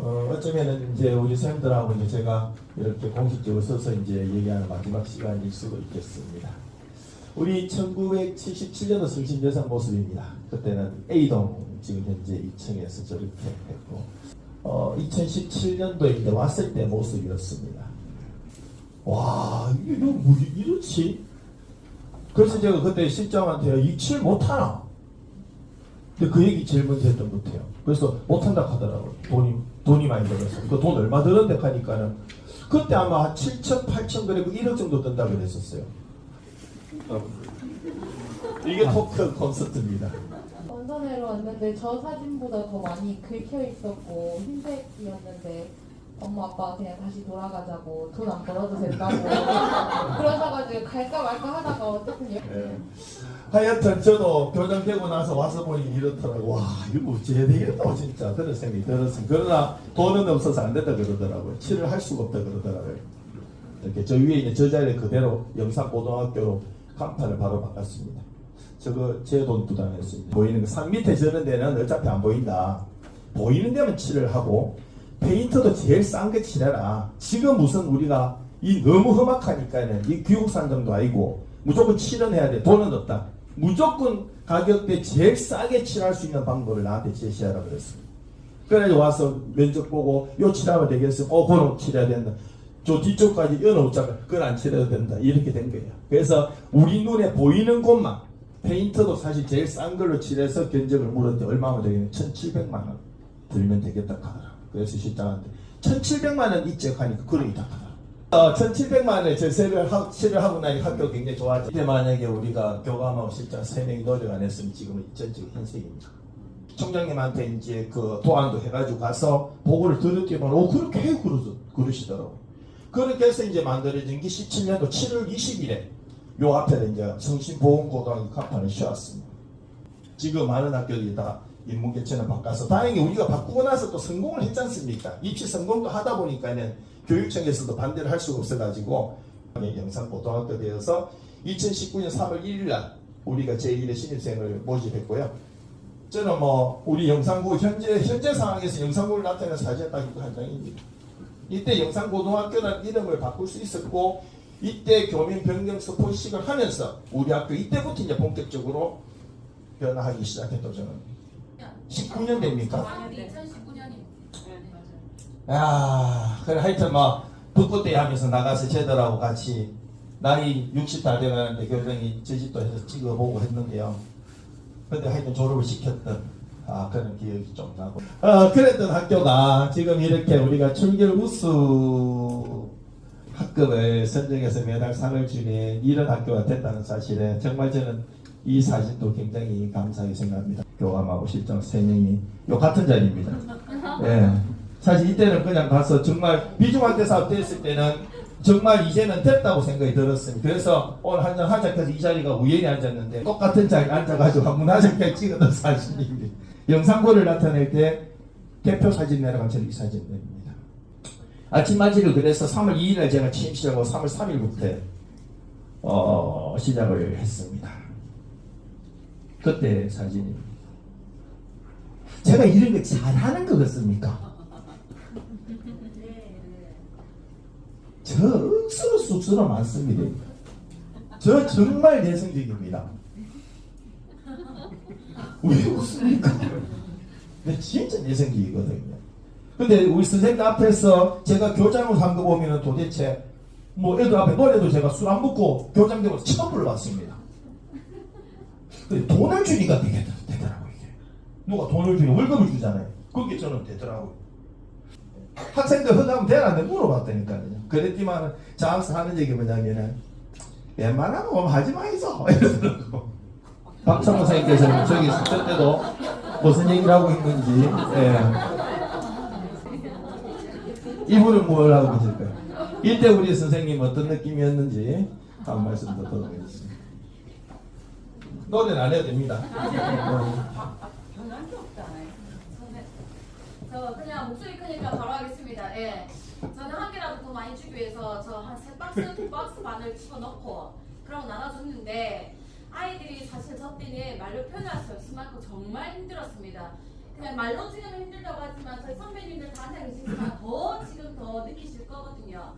어쩌면은 이제 우리 선생님들하고 이제 제가 이렇게 공식적으로 서서 이제 얘기하는 마지막 시간일 수도 있겠습니다. 우리 1977년도 성심여상 모습입니다. 그때는 A동 지금 현재 2층에서 저렇게 했고, 2017년도에 이제 왔을 때 모습이었습니다. 와, 이게 뭐 이렇지? 그래서 제가 그때 실장한테 이칠 못하나? 근데 그 얘기 제일 먼저 했던 것 같아요. 그래서 못한다 하더라고요. 돈이 많이 들어서. 그 돈 얼마 들었는데 하니까는 그때 아마 7천, 8천 그리고 1억 정도 든다고 그랬었어요. 이게 토크 콘서트입니다. 원산회로 왔는데 저 사진보다 더 많이 긁혀 있었고 흰색이었는데 엄마 아빠가 그냥 다시 돌아가자고 돈 안 벌어도 된다고 그러셔가지고 갈까 말까 하다가 어쨌든 네. 하여튼 저도 교장되고 나서 와서 보니 이렇더라고. 와, 이거 어찌해야 되겠다 진짜. 그런 생각이 들었어요. 그러나 돈은 없어서 안 된다 그러더라고요. 칠을 할 수가 없다 그러더라고요. 이렇게 저 위에 있는 저 자리에 그대로 영산고등학교로 간판을 바로 바꿨습니다. 저거 제 돈 부담했습니다. 보이는 거 산 밑에 저런 데는 어차피 안 보인다. 보이는 데만 칠을 하고 페인트도 제일 싼 거 칠해라. 지금 무슨 우리가 이 너무 험악하니까는 이 귀국산정도 아니고 무조건 칠은 해야 돼. 돈은 없다. 무조건 가격대 제일 싸게 칠할 수 있는 방법을 나한테 제시하라 그랬습니다. 그래서 와서 면접 보고 요 칠하면 되겠어. 그럼 칠해야 된다. 저 뒤쪽까지 연어오자가 그건 안 칠해도 된다. 이렇게 된 거예요. 그래서 우리 눈에 보이는 곳만 페인트도 사실 제일 싼 걸로 칠해서 견적을 물었는데 얼마면 되겠냐. 1,700만 원 들면 되겠다 하더라고요. 그래서 실장한테 1,700만 원 있죠 하니까 그러이다 하더라고요. 1,700만 원에 저 칠을 하고 나니 학교 굉장히 좋아졌죠. 이때 만약에 우리가 교감하고 실장 3명이 노력 안 했으면 지금은 전적으로 흰색입니다. 총장님한테 이제 그 도안도 해가지고 가서 보고를 들었더니 그렇게 해 그러시더라고요. 그렇게 해서 이제 만들어진 게 17년도 7월 20일에 요 앞에 이제 성심보훈고등학교 간판을 씌웠습니다. 지금 많은 학교들이 다 인문개체는 바꿔서 다행히 우리가 바꾸고 나서 또 성공을 했지 않습니까? 입시 성공도 하다 보니까는 교육청에서도 반대를 할 수가 없어가지고 영산고등학교 되어서 2019년 3월 1일 날 우리가 제1의 신입생을 모집했고요. 저는 뭐 우리 영산고 현재 상황에서 영산고를 나타내는 사진 딱 한 장입니다. 이때 영산고등학교라는 이름을 바꿀 수 있었고 이때 교민 변경 스포식을 하면서 우리 학교 이때부터 이제 본격적으로 변화하기 시작했던 저는 19년 됩니까? 2019년이요. 야, 그래 하여튼 뭐 벚꽃대회 하면서 나가서 쟤들하고 같이 나이 60 다 돼가는데 교장이 제집도 해서 찍어보고 했는데요. 근데 하여튼 졸업을 시켰던 그런 기억이 좀 나고 그랬던 학교가 지금 이렇게 우리가 출결 우수 학급을 선정해서 매달 상을 주는 이런 학교가 됐다는 사실에 정말 저는 이 사진도 굉장히 감사하게 생각합니다. 교감하고 실장 3명이 요 같은 자리입니다. 예. 사실 이때는 그냥 가서 정말 비중학교 사업 됐을 때는 정말 이제는 됐다고 생각이 들었습니다. 그래서 오늘 한장 하자해서 이 자리가 우연히 앉았는데 똑같은 자리에 앉아가지고 한번 하자까지 찍었던 사진입니다. 영상고를 나타낼 때 대표 사진 내려간 저는 이 사진입니다. 아침 맞이를 그래서 3월 2일에 제가 취임 시작하고 3월 3일부터 시작을 했습니다. 그때 사진입니다. 제가 이런 거 잘하는 거 같습니까? 저 억수로 쑥스러 많습니다. 저 정말 내성적입니다. 왜 웃습니까? 네, 진짜 내성적이거든요. 근데 우리 선생님 앞에서 제가 교장으로 한 거 보면은 도대체 뭐 애들 앞에 노래도 제가 술 안 먹고 교장 되고 처음 불러봤습니다. 근데 돈을 주니까 되더라고요. 이게. 누가 돈을 주니 월급을 주잖아요. 그게 저는 되더라고요. 학생들 허가하면 되나 물어봤다니까요. 그랬지만 저 항상 하는 얘기 뭐냐면은 웬만하면 뭐 하지 마이소 이러더라고. 박찬호 선생님께서는 저기 저 때도 무슨 얘기를 하고 있는지 이분은 뭘 하고 계실까요? 이때 우리 선생님 어떤 느낌이었는지 한 말씀 더 드리겠습니다. 노래는 안 해도 됩니다. 저 그냥 목소리 크니까 바로 하겠습니다. 예. 저는 한 개라도 더 많이 주기 위해서 저 한 3박스, 2박스 반을 집어넣고 그러고 나눠줬는데 아이들이 사실 저 때는 말로 표현할 수 없을 만큼 정말 힘들었습니다. 그냥 말로 지금 힘들다고 하지만 저희 선배님들 다 계시지만 더 지금 더 느끼실 거거든요.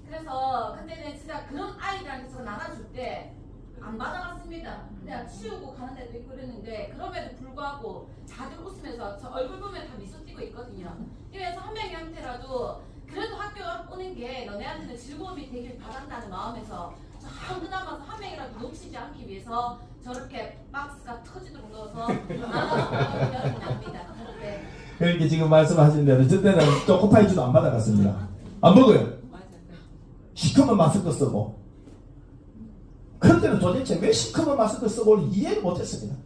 그래서 근데는 진짜 그런 아이들한테 저 나눠줄 때 안 받아갔습니다. 그냥 치우고 가는 데도 있고 그랬는데 그럼에도 불구하고 다들 웃으면서 저 얼굴 보면 다 미소 띄고 있거든요. 그래서 한 명한테라도 그래도 학교 오는 게 너네한테는 즐거움이 되길 바란다는 마음에서 저 남아서 한 명이라도 놓치지 않기 위해서 저렇게 박스가 터지도록 넣어서 나갑니다. 네. 그렇게 지금 말씀하신 대로 저 때는 초코파이주도 안 받아갔습니다. 안 먹어요. 시커먼 마스크 쓰고. 그때는 도대체 왜 시커먼 마스크 쓰고 이해를 못했습니다.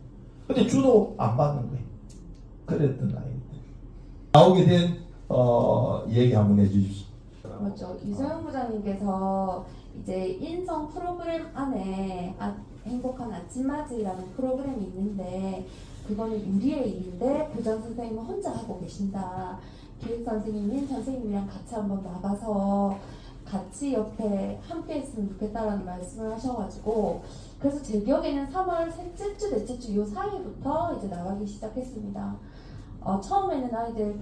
근데 주도 안 받는 거예요. 그랬던 아이들. 나오게 된 얘기 한번 해주십시오. 그렇죠. 유소영 부장님께서 이제 인성 프로그램 안에 행복한 아침맞이라는 프로그램이 있는데 그거는 유리의 일인데 교장 선생님은 혼자 하고 계신다. 기획 선생님인 선생님이랑 같이 한번 나가서 같이 옆에 함께 했으면 좋겠다라는 말씀을 하셔가지고 그래서 제 기억에는 3월 셋째 주, 넷째 주 요 사이부터 이제 나가기 시작했습니다. 처음에는 아이들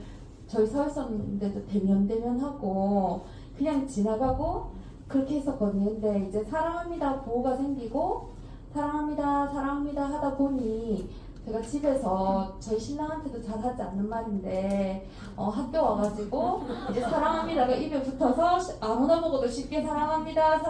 저희 사회성인데도 대면하고 그냥 지나가고 그렇게 했었거든요. 근데 이제 사랑합니다 보호가 생기고 사랑합니다 하다 보니 제가 집에서 저희 신랑한테도 잘 하지 않는 말인데 학교 와가지고 이제 사랑합니다가 입에 붙어서 아무나 보고도 쉽게 사랑합니다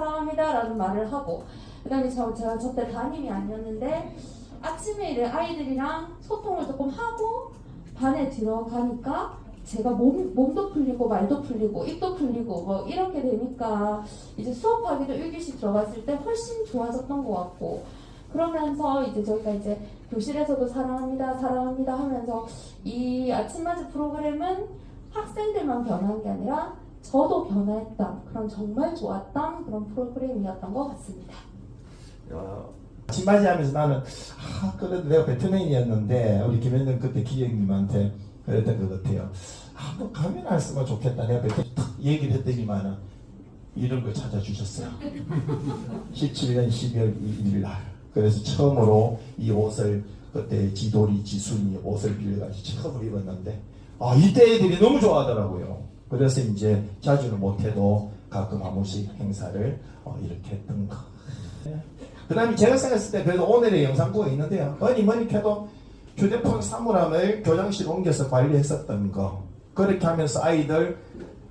라는 말을 하고 그 다음에 제가 저때 담임이 아니었는데 아침에 이제 아이들이랑 소통을 조금 하고 반에 들어가니까 제가 몸도 풀리고 말도 풀리고 입도 풀리고 뭐 이렇게 되니까 이제 수업하기도 1교시 들어갔을 때 훨씬 좋아졌던 것 같고 그러면서 이제 저희가 이제 교실에서도 사랑합니다 하면서 이 아침맞이 프로그램은 학생들만 변한 게 아니라 저도 변화했던 그런 정말 좋았던 그런 프로그램이었던 것 같습니다. 아침맞이 하면서 나는 그래도 내가 배트맨이었는데 우리 김현정 그때 기획님한테 그랬던 것 같아요. 한번 가면 했으면 좋겠다. 내가 배트맨 탁 얘기를 했더니만은 이런 걸 찾아주셨어요. 17년 12월 1일 날. 그래서 처음으로 이 옷을 그때 지돌이 지순이 옷을 빌려가지고 처음으로 입었는데 이때 애들이 너무 좋아하더라고요. 그래서 이제 자주는 못해도 가끔 한 번씩 행사를 이렇게 했던 거. 그 다음에 제가 생각했을 때 그래도 오늘의 영상부가 있는데요. 뭐니 해도 휴대폰 사물함을 교장실 옮겨서 관리했었던 거. 그렇게 하면서 아이들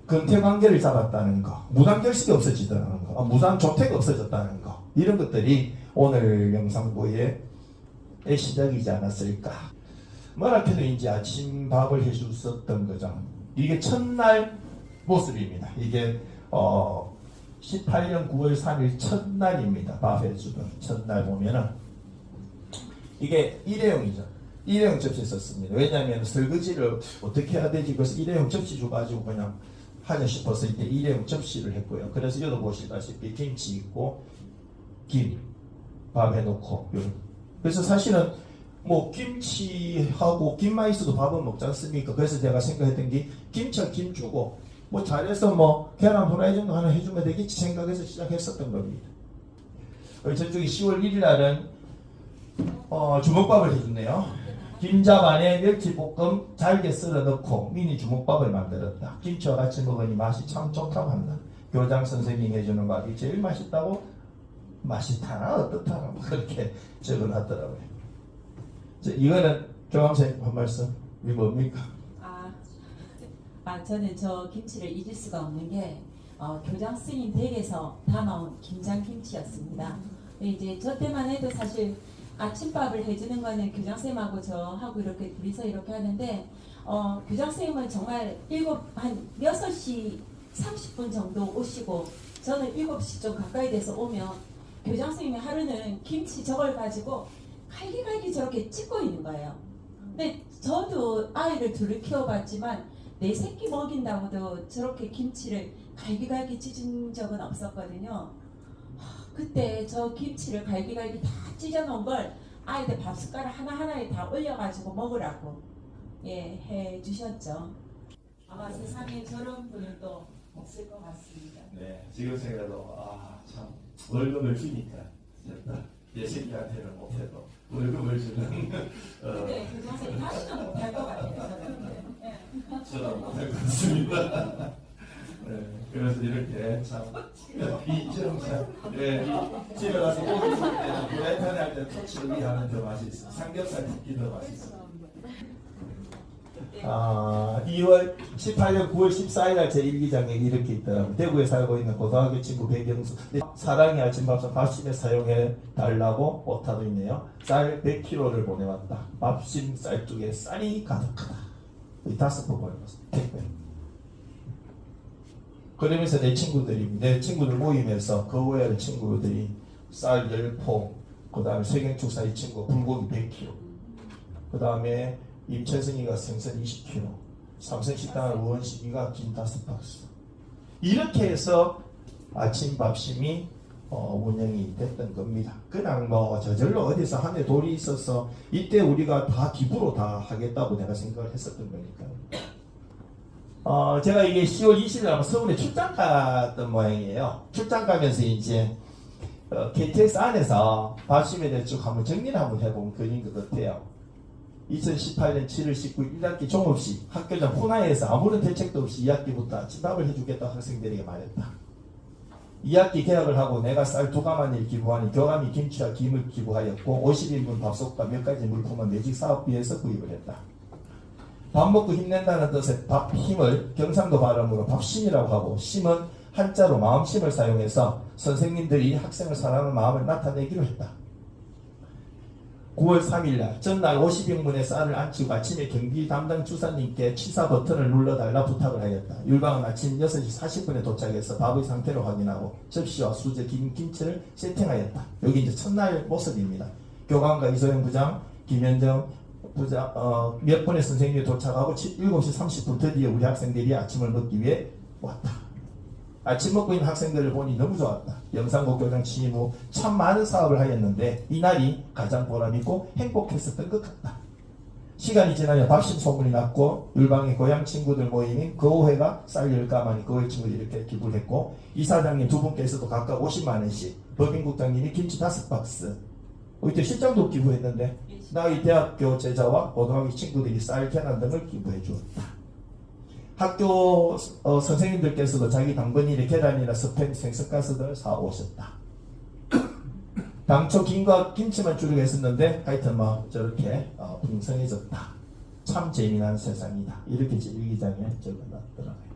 근태관계를 잡았다는 거. 무단결식이 없어지더라는 거. 무단조퇴가 없어졌다는 거. 이런 것들이 오늘 영상부의 시작이지 않았을까. 뭐라 해도 이제 아침 밥을 해주셨던 거죠. 이게 첫날 모습입니다. 이게 18년 9월 3일 첫날입니다. 밥 해주던 첫날 보면은 이게 일회용이죠. 일회용 접시 썼습니다. 왜냐하면 설거지를 어떻게 해야 되지? 그래서 일회용 접시 줘가지고 그냥 하자 싶어서 이때 일회용 접시를 했고요. 그래서 여기 보시다시피 김치 있고 김, 밥 해놓고 그래서 사실은 뭐 김치하고 김만 있어도 밥은 먹지 않습니까? 그래서 제가 생각했던 게 김치와 김 주고 뭐 잘해서 뭐 계란 후라이 정도 하나 해주면 되겠지 생각해서 시작했었던 겁니다. 저쪽에 10월 1일 날은 주먹밥을 해줬네요. 김밥 안에 멸치볶음 잘게 썰어 넣고 미니 주먹밥을 만들었다. 김치와 같이 먹으니 맛이 참 좋다고 한다. 교장 선생님이 해주는 밥이 제일 맛있다고 맛있다나 어떻다나 뭐 그렇게 적어놨더라고요. 이거는 교감 선생님 한 말씀 이 뭡니까? 저는 저 김치를 잊을 수가 없는 게 교장 스님 댁에서 담아온 김장김치였습니다. 이제 저 때만 해도 사실 아침밥을 해주는 거는 교장쌤하고 저하고 이렇게 둘이서 이렇게 하는데 교장쌤은 정말 한 6시 30분 정도 오시고 저는 7시 좀 가까이 돼서 오면 교장쌤이 하루는 김치 저걸 가지고 갈기갈기 저렇게 찢고 있는 거예요. 근데 저도 아이를 둘을 키워봤지만 내 새끼 먹인다고도 저렇게 김치를 갈기갈기 찢은 적은 없었거든요. 그때 저 김치를 갈기갈기 다 찢어놓은 걸 아이들 밥 숟가락 하나하나에 다 올려가지고 먹으라고 해주셨죠. 아마 세상에 저런 분은 또 없을 것 같습니다. 네, 지금 생각해도 참 월급을 주니까 내 새끼한테는 못해도 월급을 주는 근데 교장선생님 다시는 못할 것 같아요. 저는. 저는 못할 것 같습니다. 네, 그래서 이렇게 참 이정찬 집에 가서 고기 줄 때는 프라이팬에 할 때 터치를 위하면 더 맛있어. 삼겹살 특히 더 맛있어. 2월 18년 9월 14일 날 제1기장에 이렇게 있더라고요. 대구에 살고 있는 고등학교 친구 백영수. 사랑의 아침밥상 밥심에 사용해 달라고 오타도 있네요. 쌀 100kg를 보내왔다. 밥심 쌀국에 쌀이 가득하다. 이 5번 보내왔어. 택배. 그러면서 내 친구들 모임에서 거우야 친구들이 쌀 10포, 그 다음에 세경축사 이 친구 불고기 100kg, 그 다음에 임채승이가 생선 20kg, 삼성식당을 우원식이가 김 5박스. 이렇게 해서 아침 밥심이 운영이 됐던 겁니다. 그냥 뭐 저절로 어디서 한해 돌이 있어서 이때 우리가 다 기부로 다 하겠다고 내가 생각을 했었던 거니까요. 제가 이게 10월 20일 날 서울에 출장 갔던 모양이에요. 출장 가면서 이제 KTX 안에서 밥심에 대해 쭉 한번 정리를 한번 해본 글인 것 같아요. 2018년 7월 19일 1학기 종업식 학교장 훈화에서 아무런 대책도 없이 2학기부터 아침밥을 해주겠다고 학생들에게 말했다. 2학기 개학을 하고 내가 쌀 2가마니를 기부하니 교감이 김치와 김을 기부하였고 50인분 밥솥과 몇 가지 물품은 매직 사업비에서 구입을 했다. 밥 먹고 힘낸다는 뜻의 밥 힘을 경상도 발음으로 밥심이라고 하고 심은 한자로 마음심을 사용해서 선생님들이 학생을 사랑하는 마음을 나타내기로 했다. 9월 3일날 전날 50인분의 쌀을 안치고 아침에 경비 담당 주사님께 취사 버튼을 눌러달라 부탁을 하였다. 율방은 아침 6시 40분에 도착해서 밥의 상태를 확인하고 접시와 수저, 김치를 세팅하였다. 여기 이제 첫날 모습입니다. 교감과 이소영 부장, 김현정 부장, 몇 분의 선생님이 도착하고 7시 30분 드디어 우리 학생들이 아침을 먹기 위해 왔다. 아침 먹고 있는 학생들을 보니 너무 좋았다. 영상고 교장 취임 후 참 많은 사업을 하였는데 이날이 가장 보람있고 행복했었던 것 같다. 시간이 지나며 밥심 소문이 났고 율방의 고향 친구들 모임인 거호회가 쌀 10가마니 거호회 친구들이 이렇게 기부를 했고 이사장님 두 분께서도 각각 50만원씩 법인국장님이 김치 5박스 이때 실장도 기부했는데 나의 대학교 제자와 고등학교 친구들이 쌀 계란 등을 기부해 주었다. 학교 선생님들께서도 자기 당근이나 계란이나 스팸, 생선가스 등을 사오셨다. 당초 김과 김치만 주려고 했었는데 하여튼 뭐 저렇게 풍성해졌다. 참 재미난 세상이다. 이렇게 일기장에 적어놨더라고요.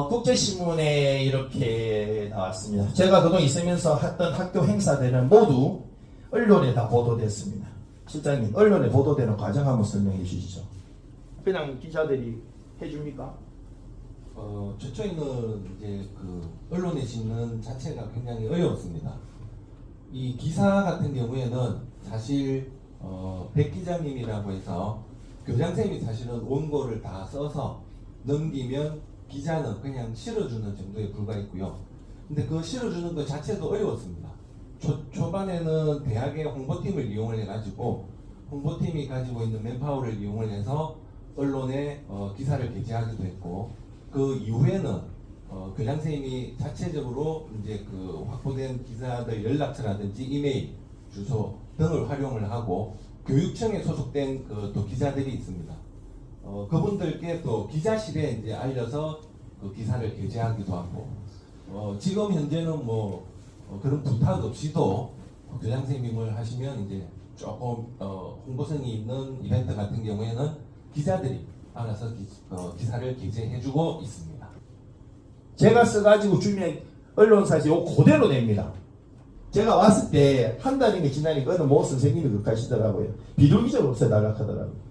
국제신문에 이렇게 나왔습니다. 제가 그동안 있으면서 했던 학교 행사들은 모두 언론에 다 보도됐습니다. 실장님, 언론에 보도되는 과정 한번 설명해 주시죠. 그냥 기자들이 해줍니까? 최초에는 이제 그 언론에 짓는 자체가 굉장히 어려웠습니다. 이 기사 같은 경우에는 사실 백 기자님이라고 해서 교장선생님이 사실은 원고를 다 써서 넘기면 기자는 그냥 실어주는 정도에 불과했고요. 근데 그 실어주는 것 자체도 어려웠습니다. 초반에는 대학의 홍보팀을 이용을 해가지고 홍보팀이 가지고 있는 맨파워를 이용을 해서 언론에 기사를 게재하기도 했고 그 이후에는 교장선생님이 자체적으로 이제 그 확보된 기자들 연락처라든지 이메일 주소 등을 활용을 하고 교육청에 소속된 또 기자들이 있습니다. 그분들께 또 기자실에 이제 알려서 그 기사를 게재하기도 하고 지금 현재는 뭐 그런 부탁 없이도 교장선생님을 하시면 이제 조금 홍보성이 있는 이벤트 같은 경우에는 기자들이 알아서 기사를 게재해주고 있습니다. 제가 써가지고 주면 언론사에서 요 그대로 냅니다. 제가 왔을 때 한 달이 지나니까 어느 모 선생님이 그렇게 하시더라고요. 비둘기적 없애달라 하더라고요.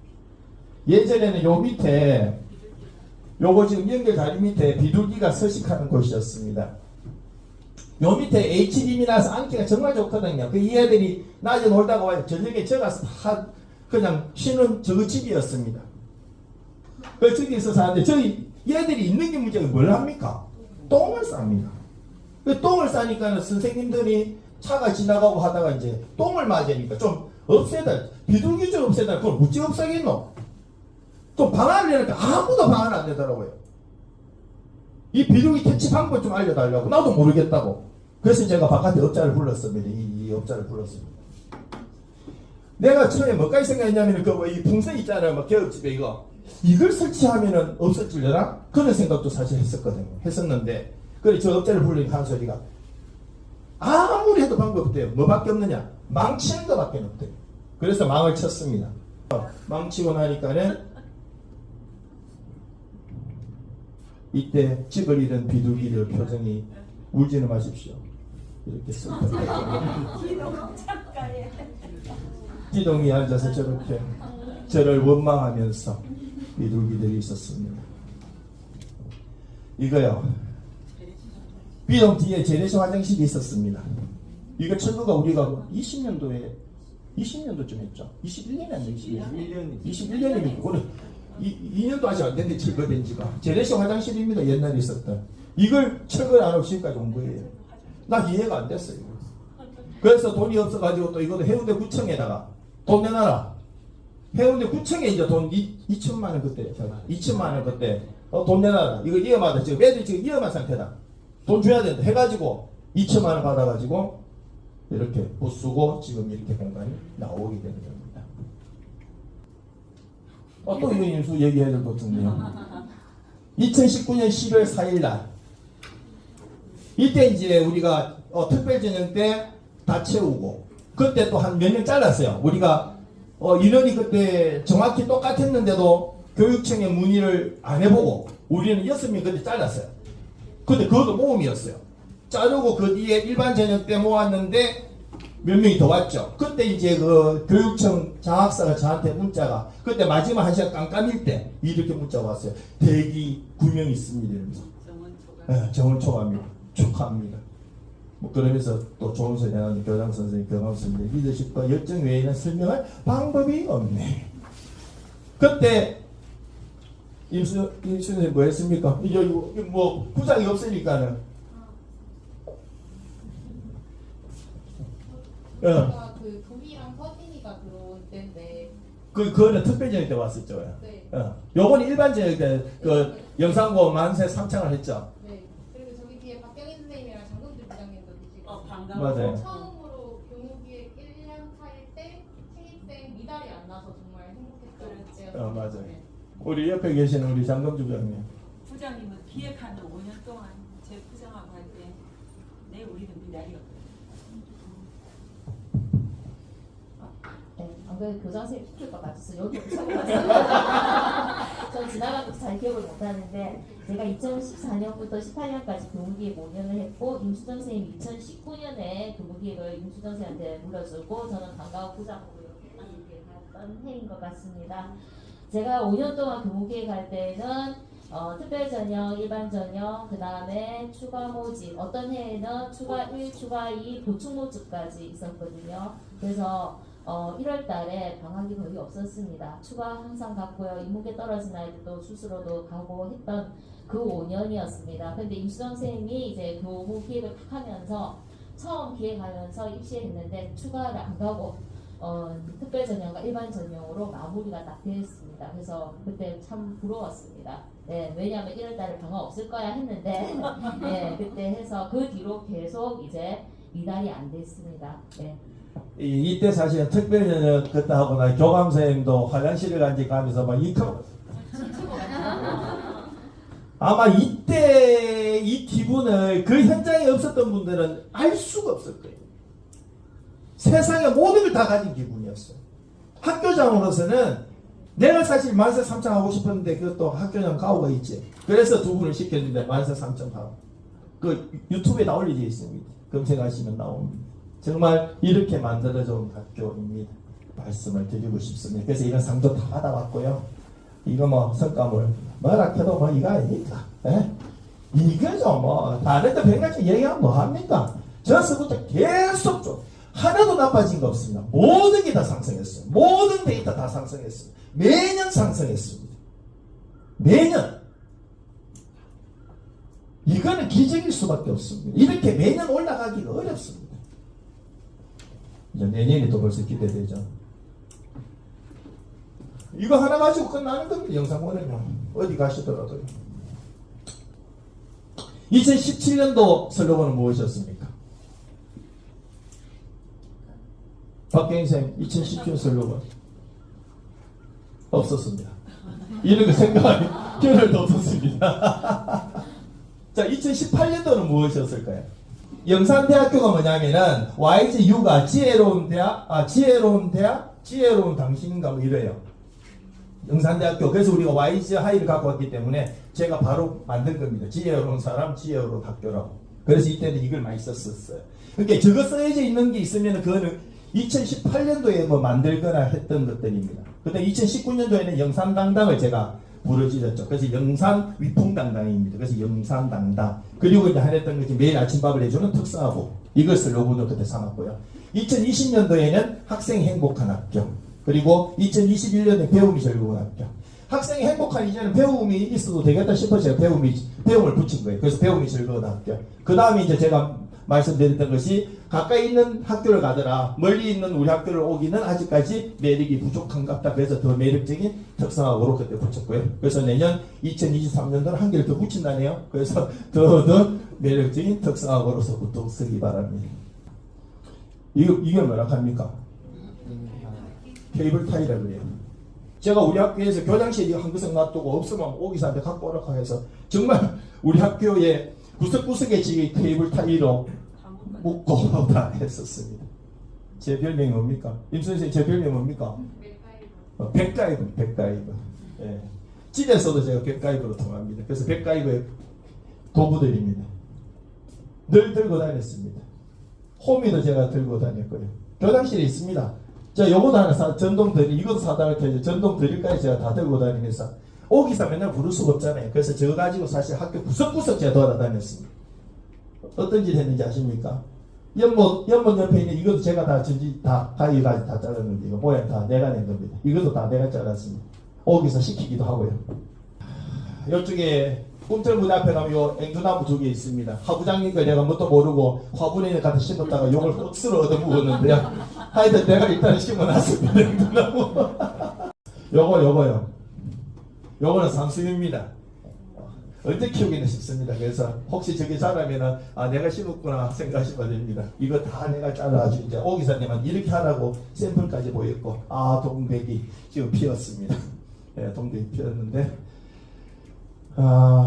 예전에는 요 밑에 요거 지금 연결 다리 밑에 비둘기가 서식하는 곳이었습니다. 요 밑에 HDM이 나서 앉기가 정말 좋거든요. 그 이 애들이 낮에 놀다가 와서 저녁에 저가서 그냥 쉬는 저거 집이었습니다. 그 저기서 사는데 저희 얘들이 있는 게 문제가 뭘 합니까? 똥을 쌉니다. 그 똥을 싸니까 선생님들이 차가 지나가고 하다가 이제 똥을 맞으니까 좀 없애달, 비둘기 좀 없애달. 그걸 어찌 없애겠노? 좀 방안을 내니까 아무도 방안을 안 내더라고요. 이 비둘기 퇴치 방법 좀 알려달라고. 나도 모르겠다고. 그래서 제가 바깥에 업자를 불렀습니다. 이 업자를 불렀습니다. 내가 처음에 뭐까지 생각했냐면 그이 풍선 있잖아요. 막 개업집에 이걸 설치하면은 없어지려나? 그런 생각도 사실 했었는데 그래 저 업자를 부르니까 한 소리가 아무리 해도 방법 없대요. 뭐밖에 없느냐? 망치는 것밖에 없대요. 그래서 망을 쳤습니다. 망치고 나니까는 이때 집을 잃은 비둘기들 표정이 울지는 마십시오. 이렇게 슬퍼요. 기둥이 앉아서 저렇게 저를 원망하면서 비둘기들이 있었습니다. 이거요. 비동 뒤에 재래식 화장실이 있었습니다. 이거 철거가 우리가 20년도쯤 했죠. 21년이 안 돼. 21년이니까 그래. 2년도 아직 안 됐는데 철거된 지가. 재래식 화장실입니다. 옛날에 있었던. 이걸 철거를 안 하고 지금까지 온 거예요. 나 이해가 안 됐어요. 그래서 돈이 없어가지고 또 이것도 해운대 구청에다가 돈 내놔라. 해운대 구청에 이제 돈 2천만 원 그때 2천만 원 그때 돈 내놔라. 이거 위험하다. 지금 애들이 지금 위험한 상태다. 돈 줘야 된다. 해가지고 2천만 원 받아가지고 이렇게 부수고 지금 이렇게 공간이 나오게 되는 겁니다. 또 이거 인수 얘기해야 될 것 같은데요. 2019년 10월 4일 날 이때 이제 우리가 특별전형 때 다 채우고 그때 또 한 몇 명 잘랐어요. 우리가 인원이 그때 정확히 똑같았는데도 교육청에 문의를 안 해보고 우리는 6명 그때 잘랐어요. 근데 그것도 모험이었어요. 자르고 그 뒤에 일반 전형 때 모았는데 몇 명이 더 왔죠. 그때 이제 그 교육청 장학사가 저한테 문자가 그때 마지막 1시간 깜깜일 때 이렇게 문자가 왔어요. 대기 9명 있습니다. 이러면서. 정원 초과합니다. 축하합니다. 뭐 그러면서 또 좋은 소리 하는 교장 선생님, 교감 선생님 리더십과 열정 외에는 설명할 방법이 없네. 그때 임수님 뭐 했습니까? 이제 뭐 부장이 없으니까는 제가 그 도희랑 서진이가 들어올 때인데 그거는 특별전형 때 왔었죠. 네. 요거는 일반 전형 때 그 영상고 만세 3창을 했죠. 네. 그리고 저기 뒤에 박경희 선생님이랑 장동준 부장님도 계시고 맞아요. 처음으로 교무기획 1년 차일 때 신입생 미달이 안 나서 정말 행복했던 때였어요. 맞아요. 네. 우리 옆에 계시는 우리 장동주 부장님. 부장님은 기획하는 5년 동안 제 부장하고 할 때 내 우리는 미달이었거든요. 안 그래도 교장 선생님 시킬 것 같아서 여기 처음 왔어요. 전 지나가면서 잘 기억을 못하는데 제가 2014년부터 18년까지 교무기획 5년을 했고 임수정 선생님 2019년에 교무기획을 임수정 선생님한테 물려주고 저는 강가호 부장으로 이렇게 갔던 해인 것 같습니다. 제가 5년 동안 교무기획할 때는 특별전형, 일반전형, 그 다음에 추가 모집, 어떤 해에는 추가 1, 추가 2, 보충 모집까지 있었거든요. 그래서 1월 달에 방학이 거의 없었습니다. 추가 항상 갔고요. 인문계 떨어진 아이들도 스스로도 가고 했던 그 5년이었습니다. 근데 임수정 선생님이 이제 교무 기획을 탁 하면서 처음 기획하면서 입시했는데 추가를 안 가고 특별 전형과 일반 전형으로 마무리가 딱 되었습니다. 그래서 그때 참 부러웠습니다. 네, 왜냐하면 1월 달에 방학 없을 거야 했는데 네, 그때 해서 그 뒤로 계속 이제 미달이 안 됐습니다. 네. 이때 사실 특별전형 그때 하고 나 교감 선생님도 화장실을 간지 가면서 막 이거 아마 이때 이 기분을 그 현장에 없었던 분들은 알 수가 없을 거예요. 세상의 모든 걸 다 가진 기분이었어요. 학교장으로서는 내가 사실 만세 3천 하고 싶었는데 그것도 학교장 가오가 있지. 그래서 두 분을 시켰는데 만세 3천 하고 그 유튜브에 다 올려져 있습니다. 검색하시면 나옵니다. 정말 이렇게 만들어져온 학교입니다. 말씀을 드리고 싶습니다. 그래서 이런 상도 다 받아왔고요. 이거 뭐 성과물 뭐라 해도 뭐 이거 아닙니까? 예? 이거죠. 뭐 다른 데 백날씩 얘기하면 뭐 합니까? 저서부터 계속 좀 하나도 나빠진 거 없습니다. 모든 게 다 상승했어요. 모든 데이터 다 상승했어요. 매년 상승했습니다. 매년. 이거는 기적일 수밖에 없습니다. 이렇게 매년 올라가기가 어렵습니다. 이제 내년이 또 벌써 기대되죠. 이거 하나 가지고 끝나는 겁니다. 영상 보내면 어디 가시더라도요. 2017년도 슬로건은 무엇이었습니까? 박경희 선생님 2010년 슬로건 없었습니다. 이런 거 생각할 겨를도 없었습니다. 자, 2018년도는 무엇이었을까요? 영산대학교가 뭐냐면은 YGU가 지혜로운 당신인가 뭐 이래요. 영산대학교. 그래서 우리가 YG 하이를 갖고 왔기 때문에 제가 바로 만든 겁니다. 지혜로운 사람, 지혜로운 학교라고. 그래서 이때는 이걸 많이 썼었어요. 그러니까 저거 써져 있는 게 있으면 그거는 2018년도에 뭐 만들거나 했던 것들입니다. 근데 2019년도에는 영산당당을 제가 부르짖었죠. 그래서 영산 위풍당당입니다. 그래서 영산당당. 그리고 이제 하랬던 것이 매일 아침밥을 해주는 특사하고 이걸 슬로건으로 그때 삼았고요. 2020년도에는 학생 행복한 학교. 그리고 2021년에 배움이 즐거운 학교. 학생이 행복한 이제는 배움이 있어도 되겠다 싶어서 제가 배움을 붙인 거예요. 그래서 배움이 즐거운 학교. 그 다음에 이제 제가 말씀드렸던 것이 가까이 있는 학교를 가더라. 멀리 있는 우리 학교를 오기는 아직까지 매력이 부족한갑다. 그래서 더 매력적인 특성화고로 그때 붙였고요. 그래서 내년 2023년도는 한 개를 더 붙인다네요. 그래서 더 매력적인 특성화고로서 붙어 쓰기 바랍니다. 이게 뭐라 합니까? 케이블 타이라고 그래요. 제가 우리 학교에서 교장실에 한 구석 놔두고 없으면 오기사한테 갖고 오라고 해서 정말 우리 학교에 구석구석에 지금 케이블 타이로 묶고 다 했었습니다. 제 별명이 뭡니까? 임 선생님 제 별명이 뭡니까? 백가이브. 예. 집에서도 제가 백가이브로 통합니다. 그래서 백가이브의 도구들입니다. 늘 들고 다녔습니다. 호미도 제가 들고 다녔고요. 교장실에 있습니다. 자, 요거도 하나 전동 드릴, 이것도 사다가 전동 드릴까지 제가 다 들고 다니면서 오기사 맨날 부를 수가 없잖아요. 그래서 저거 가지고 사실 학교 구석구석 제가 돌아다녔습니다. 어떤 짓 했는지 아십니까? 연못 옆에 있는 이것도 제가 다 가위까지 다 잘랐는데 이거 모양 다 내가 낸 겁니다. 이것도 다 내가 잘랐습니다. 오기사 시키기도 하고요. 이쪽에 꿈틀문 앞에 가면 요 앵두나무 2개 있습니다. 화부장님 거 내가 뭣도 모르고 화분에 갖다 심었다가 요걸 억수로 얻어먹었는데요. 하여튼 내가 일단 심어놨습니다. 앵두나무. 요거요. 요거는 상수입니다. 언제 키우기는 쉽습니다. 그래서 혹시 저게 자라면은 내가 심었구나 생각하시면 됩니다. 이거 다 내가 잘라가지고 이제 오기사님은 이렇게 하라고 샘플까지 보였고 동백이 지금 피었습니다. 네, 동백이 피었는데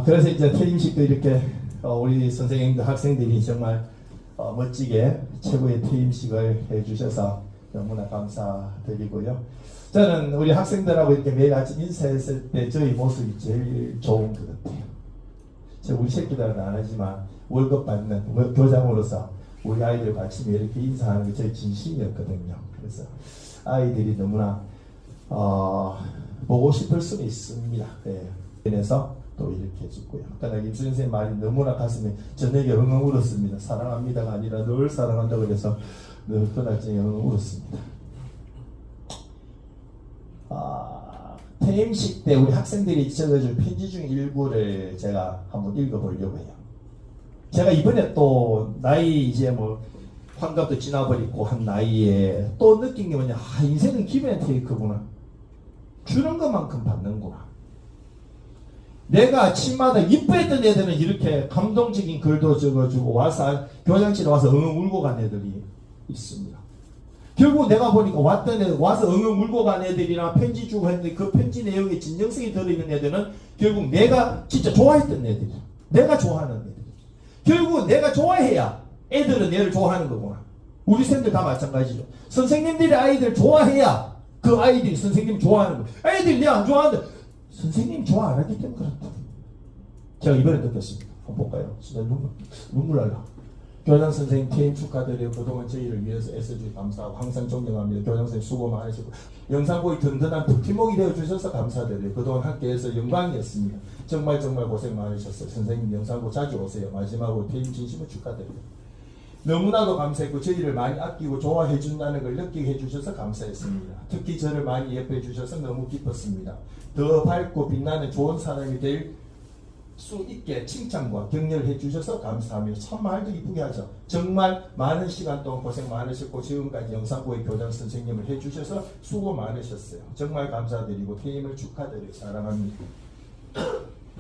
그래서 이제 퇴임식도 이렇게 우리 선생님들 학생들이 정말 멋지게 최고의 퇴임식을 해주셔서 너무나 감사드리고요. 저는 우리 학생들하고 이렇게 매일 아침 인사했을 때 저희 모습이 제일 좋은 것 같아요. 우리 새끼들은 안 하지만 월급 받는 교장으로서 우리 아이들 같이 이렇게 인사하는 게 제 진심이었거든요. 그래서 아이들이 너무나 보고 싶을 수는 있습니다. 네. 그래서 또 이렇게 해주고요. 아까 임수 선생님 말이 너무나 가슴에 저녁에 엉엉 울었습니다. 사랑합니다가 아니라 늘 사랑한다고 그래서 늘 그날쯤에 엉엉 울었습니다. 퇴임식 때 우리 학생들이 적어준 편지 중 일부를 제가 한번 읽어보려고 해요. 제가 이번에 또 나이 이제 뭐 환갑도 지나버리고 한 나이에 또 느낀 게 뭐냐, 인생은 기브 앤 테이크구나. 주는 것만큼 받는구나. 내가 아침마다 이뻐했던 애들은 이렇게 감동적인 글도 적어주고 와서 교장실에 와서 엉엉 울고 간 애들이 있습니다. 결국 내가 보니까 왔던 애들, 와서 엉엉 울고 간 애들이나 편지 주고 했는데 그 편지 내용에 진정성이 들어있는 애들은 결국 내가 진짜 좋아했던 애들이야. 내가 좋아하는 애들. 결국 내가 좋아해야 애들은 얘를 좋아하는 거구나. 우리 쌤들 다 마찬가지죠. 선생님들이 아이들 좋아해야 그 아이들이 선생님 좋아하는 거야. 아이들이 내 안 좋아하는데 선생님 좋아 안 하기 때문에 그렇다. 제가 이번에 느꼈습니다. 한번 볼까요? 진짜 눈물 날라. 교장 선생님 퇴임 축하드려요. 그동안 저희를 위해서 애써주셔서 감사하고 항상 존경합니다. 교장 선생님 수고 많으시고 영상보이 든든한 덕팀목이 되어주셔서 감사드려요. 그동안 함께해서 영광이었습니다. 정말 고생 많으셨어요. 선생님 영상보 자주 오세요. 마지막으로 퇴임 진심을 축하드려요. 너무나도 감사했고 저희를 많이 아끼고 좋아해 준다는 걸 느끼게 해주셔서 감사했습니다. 특히 저를 많이 예뻐해 주셔서 너무 기뻤습니다. 더 밝고 빛나는 좋은 사람이 될 수 있게 칭찬과 격려를 해주셔서 감사합니다. 참 말도 이쁘게 하죠. 정말 많은 시간 동안 고생 많으셨고 지금까지 영상고의 교장 선생님을 해주셔서 수고 많으셨어요. 정말 감사드리고 퇴임을 축하드려요. 사랑합니다.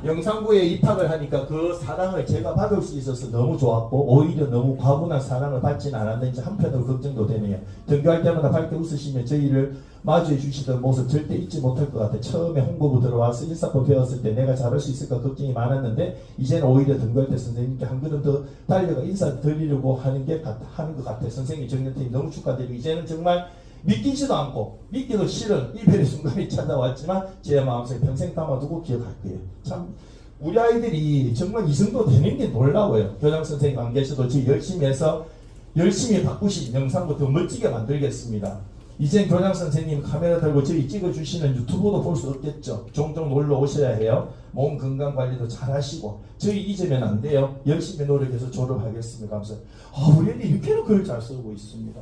영상부에 입학을 하니까 그 사랑을 제가 받을 수 있어서 너무 좋았고 오히려 너무 과분한 사랑을 받지는 않았는지 한편으로 걱정도 되네요. 등교할 때마다 밝게 웃으시며 저희를 마주해 주시던 모습 절대 잊지 못할 것 같아요. 처음에 홍보부 들어와서 일사법 배웠을 때 내가 잘할 수 있을까 걱정이 많았는데 이제는 오히려 등교할 때 선생님께 한 걸음 더 달려가 인사 드리려고 하는 것 같아요. 선생님 정년퇴임 너무 축하드리고 이제는 정말 믿기지도 않고 믿기도 싫은 이별의 순간이 찾아왔지만 제 마음속에 평생 담아두고 기억할 거예요. 참 우리 아이들이 정말 이 정도 되는 게 놀라워요. 교장 선생님 안 계셔도 저희 열심히 해서 열심히 바꾸신 영상도 더 멋지게 만들겠습니다. 이제 교장 선생님 카메라 들고 저희 찍어주시는 유튜브도 볼 수 없겠죠. 종종 놀러 오셔야 해요. 몸 건강 관리도 잘 하시고 저희 잊으면 안 돼요. 열심히 노력해서 졸업하겠습니다. 하면서 우리 애들이 이렇게나 글 잘 쓰고 있습니다.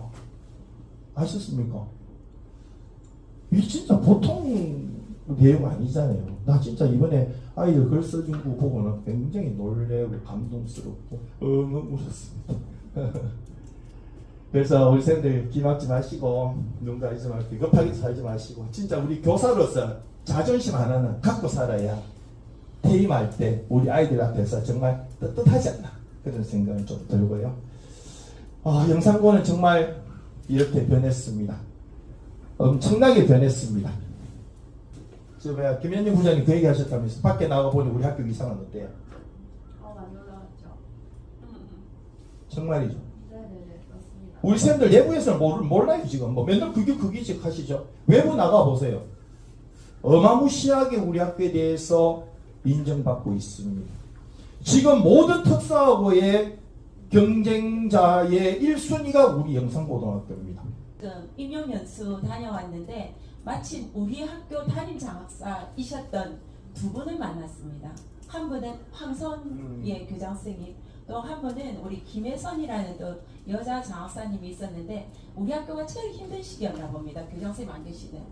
아셨습니까? 이게 진짜 보통 내용 아니잖아요. 나 진짜 이번에 아이들 글 써준 거 보고는 굉장히 놀래고 감동스럽고 엉엉 울었습니다. 그래서 우리 쌤들 기막지 마시고 눈 가리지 말고 비겁하게 살지 마시고 진짜 우리 교사로서 자존심 하나는 갖고 살아야 퇴임할 때 우리 아이들 앞에서 정말 떳떳하지 않나 그런 생각이 좀 들고요. 영상고는 정말 이렇게 변했습니다. 엄청나게 변했습니다. 김현진 부장님 그 얘기 하셨다면서 밖에 나가보니 우리 학교 이상은 어때요? 많이 올라갔죠. 정말이죠. 네네네, 그렇습니다. 우리 쌤들 내부에서는 몰라요 지금. 맨날 그기직 하시죠. 외부 나가 보세요. 어마무시하게 우리 학교에 대해서 인정받고 있습니다. 지금 모든 특사학고의 경쟁자의 1순위가 우리 영상고등학교입니다. 임용연수 다녀왔는데 마침 우리 학교 담임 장학사이셨던 두 분을 만났습니다. 한 분은 황선예 교장선생님, 또 한 분은 우리 김혜선이라는 또 여자 장학사님이 있었는데 우리 학교가 제일 힘든 시기였나 봅니다. 교장선생님 안 계시는.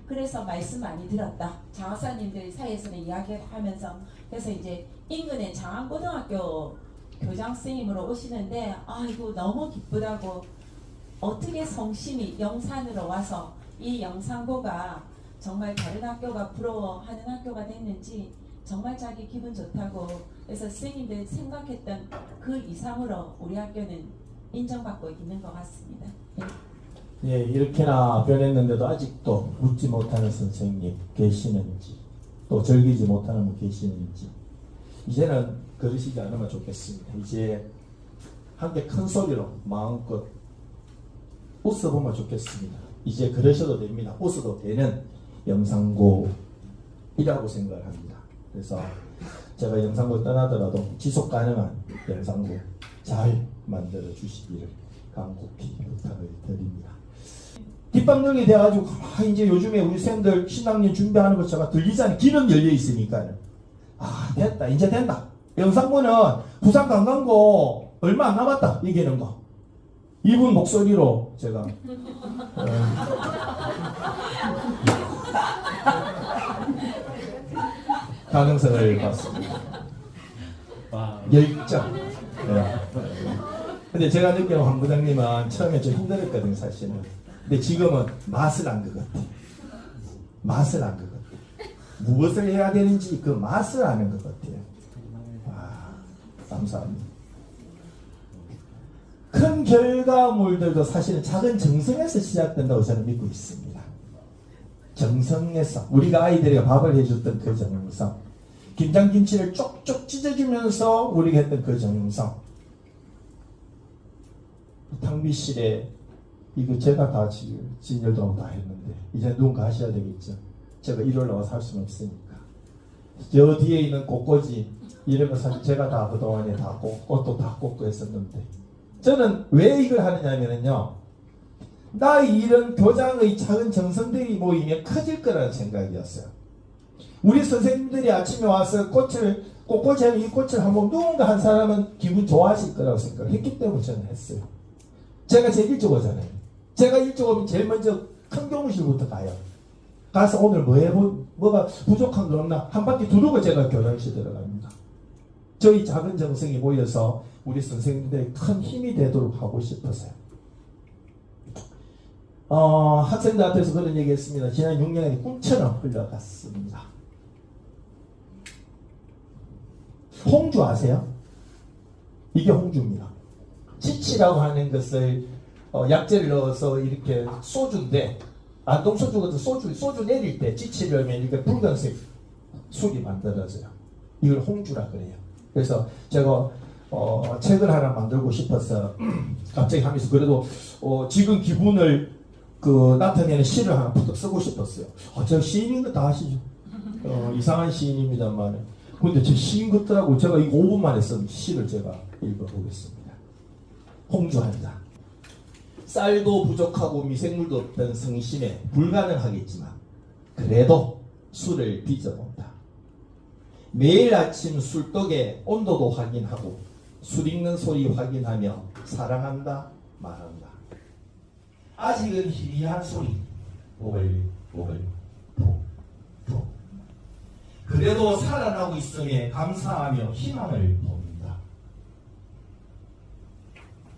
그래서 말씀 많이 들었다. 장학사님들 사이에서는 이야기를 하면서 그래서 이제 인근의 장안고등학교 교장선생님으로 오시는데 아이고 너무 기쁘다고 어떻게 성심이 영산으로 와서 이 영상고가 정말 다른 학교가 부러워하는 학교가 됐는지 정말 자기 기분 좋다고 그래서 선생님들 생각했던 그 이상으로 우리 학교는 인정받고 있는 것 같습니다. 예, 이렇게나 변했는데도 아직도 웃지 못하는 선생님 계시는지 또 즐기지 못하는 분 계시는지 이제는 그러시지 않으면 좋겠습니다. 이제 함께 큰 소리로 마음껏 웃어보면 좋겠습니다. 이제 그러셔도 됩니다. 웃어도 되는 영상고이라고 생각을 합니다. 그래서 제가 영상고 떠나더라도 지속 가능한 영상고 잘 만들어 주시기를 간곡히 부탁을 드립니다. 뒷방정이 돼가지고 이제 요즘에 우리 쌤들 신학년 준비하는 것 제가 들리잖아요. 길은 열려 있으니까요. 됐다 이제 된다. 영상고는 부산관광고 얼마 안 남았다 얘기하는 거. 이분 목소리로 제가 가능성을 봤습니다. 열정. 근데 제가 느끼는 황 부장님은 처음에 좀 힘들었거든요, 사실은. 근데 지금은 맛을 안 것 같아요. 맛을 안 것 같아요. 무엇을 해야 되는지 그 맛을 아는 것 같아요. 감사합니다. 큰 결과물들도 사실은 작은 정성에서 시작된다고 저는 믿고 있습니다. 정성에서 우리가 아이들에게 밥을 해줬던 그 정성, 김장김치를 쪽쪽 찢어주면서 우리가 했던 그 정성, 탕비실에 이거 제가 다 진열도 다 했는데 이제 누군가 하셔야 되겠죠. 제가 일요일 나와서 할 수는 없으니까. 저 뒤에 있는 꽃꽂이 이런 거 사실 제가 다 그동안에 다 꽃도 다 꽂고 했었는데 저는 왜 이걸 하느냐면요, 나의 이런 교장의 작은 정성들이 모이면 커질 거라는 생각이었어요. 우리 선생님들이 아침에 와서 꽃꽂이 하는 이 꽃을 한번 누군가 한 사람은 기분 좋아하실 거라고 생각을 했기 때문에 저는 했어요. 제가 제일 일찍 오잖아요. 제가 일찍 오면 제일 먼저 큰 교무실부터 가요. 가서 오늘 뭐가 부족한 거 없나 한 바퀴 두르고 제가 교장실 들어갑니다. 저희 작은 정성이 모여서 우리 선생님들의 큰 힘이 되도록 하고 싶어서요. 학생들 앞에서 그런 얘기 했습니다. 지난 6년이 꿈처럼 흘러갔습니다. 홍주 아세요? 이게 홍주입니다. 치치라고 하는 것을 약재를 넣어서 이렇게 소주인데 안동소주 같은 소주 내릴 때 치치를 넣으면 이렇게 붉은색 술이 만들어져요. 이걸 홍주라 그래요. 그래서 제가 책을 하나 만들고 싶어서 갑자기 하면서 그래도 지금 기분을 나타내는 시를 하나 부탁 쓰고 싶었어요. 제가 시인인 거 다 아시죠? 이상한 시인입니다만 근데 제 시인 것들하고 제가 이거 5분 만에 쓴 시를 제가 읽어보겠습니다. 홍주 한 잔. 쌀도 부족하고 미생물도 없던 성심에 불가능하겠지만 그래도 술을 빚어본다. 매일 아침 술독의 온도도 확인하고 술 익는 소리 확인하며 사랑한다 말한다. 아직은 희미한 소리 오글오글 톡톡. 그래도 살아나고 있음에 감사하며 희망을 봅니다.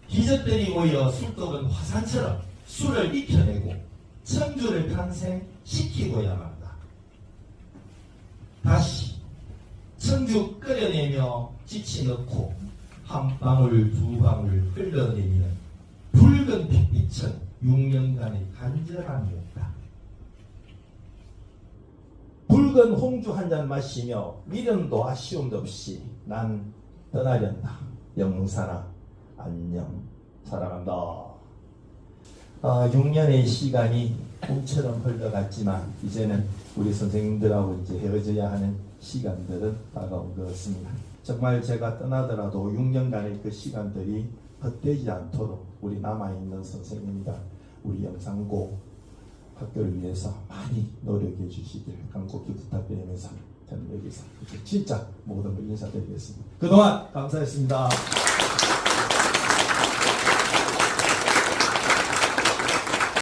기적들이 모여 술독은 화산처럼 술을 익혀내고 청주를 탄생시키고야 한다. 다시 청주 끓여내며 지치 넣고 한 방울 두 방울 흘러내리는 붉은 핏빛은 6년간의 간절함이었다. 붉은 홍주 한 잔 마시며 미련도 아쉬움도 없이 난 떠나련다. 영사나 안녕 사랑한다. 6년의 시간이 꿈처럼 흘러갔지만 이제는 우리 선생님들하고 이제 헤어져야 하는 시간들은 다가온 것 같습니다. 정말 제가 떠나더라도 6년간의 그 시간들이 헛되지 않도록 우리 남아있는 선생님과 우리 영상고 학교를 위해서 많이 노력해 주시길 간곡히 부탁드리면서 저는 여기서 진짜 모든 걸 인사드리겠습니다. 그동안 감사했습니다.